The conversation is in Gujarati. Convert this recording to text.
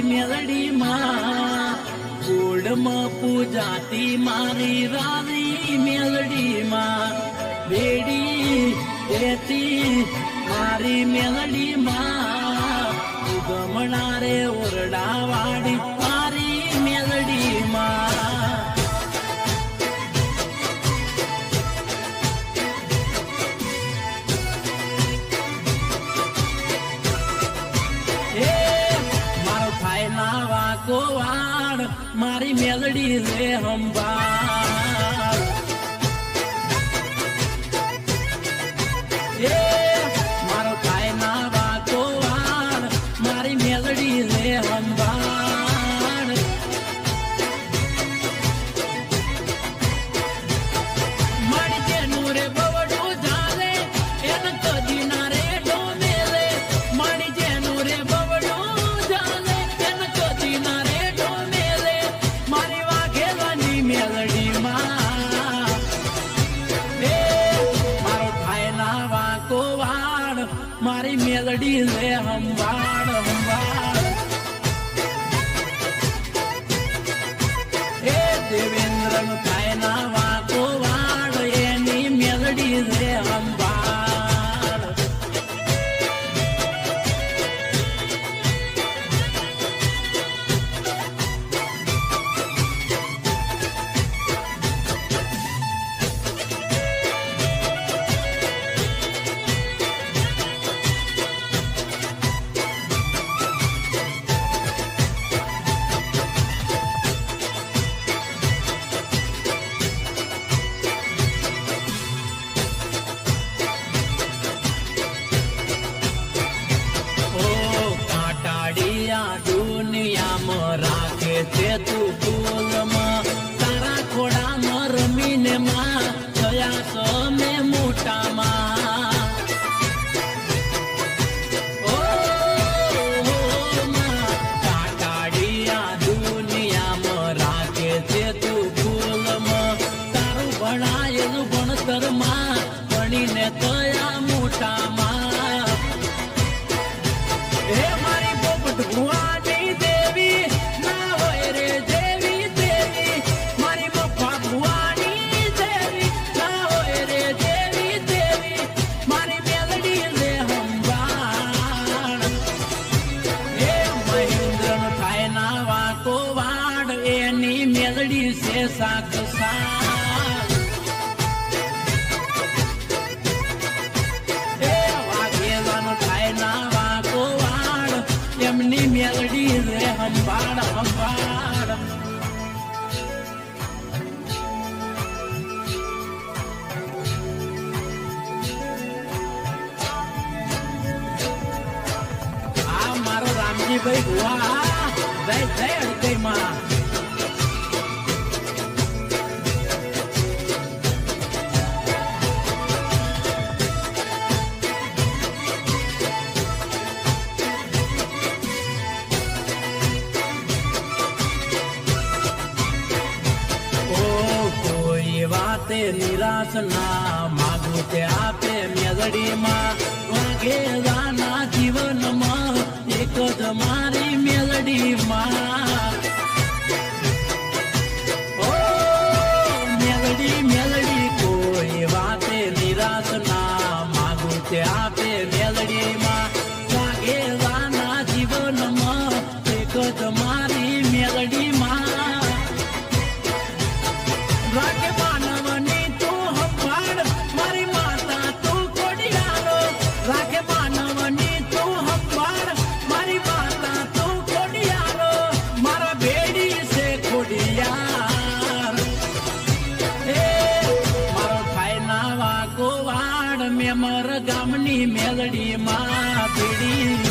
મારી મેલડીમાં ગોળમાં પૂજાતી મારી રારી મેલડીમાં બેડી દેતી મારી મેલડીમાં ગમણારે ઓરડા વાડી મારી મેલડીમાં વાડ મારી મેલડી રે હંભાળ મારો થાય ના વાતો વાડ મારી મેલડી રે હંભાળ મારી જેનું રે બવડું ઝાલે એને કદી ના રે ડોમેલે મારી જેનું રે બવડું ઝાલે એને કદી ના મારી મેલડી રે હંભાળ હંભાળ એ દેવેન્દ્ર નું થાય ના વાતો વાડ એની મેલડી રે હંભાળ દુનિયામાં રાખે છે તું ફૂલમાં તારા ખોડામાં રમીને માં થયા તમે મોટામાં કાટાડિયા દુનિયામાં રાખે છે તું ફૂલમાં તારું ભણાયેલું ભણતરમાં ભણીને થયા મોટામાં હે મારી પોપટ ભુવાની દેવી ના હોય રે દેવી દેવી મારી મફા ભુવાની દેવી ના હોય રે દેવી દેવી મારી મેલડી રે હંભાળ એ મહેન્દ્ર નો થાય ના વાકો વાડ એની મેલડી છે સાક સાક એ વાઘેલાનો થાય ના વાકો એમની મેલડી રે હંભાળ હંભાળ આ મારો રામજીભાઈ ભુવા જય જય અડકઈ માં નિરાશ ના માગું તે આપે મેલડીમાં વાઘેલાના જીવનમાં એક જ મારી મેલડીમાં ઓ મેલડી મેલડી કોઈ વાતે નિરાશ ના માગું તે આપે મેલડીમાં વાઘેલાના જીવનમાં એક જ મારી મેલડીમાં રાખે માનવની તું હંભાળ મારી માતા તું ખોડિયારો રાખે માનવની તું હંભાળ મારી માતા તું ખોડિયારો મારા બેડી છે ખોડિયાર એ મારો થાય ના વાકો વાડ મેમર ગામની મેલડીમાં બેડી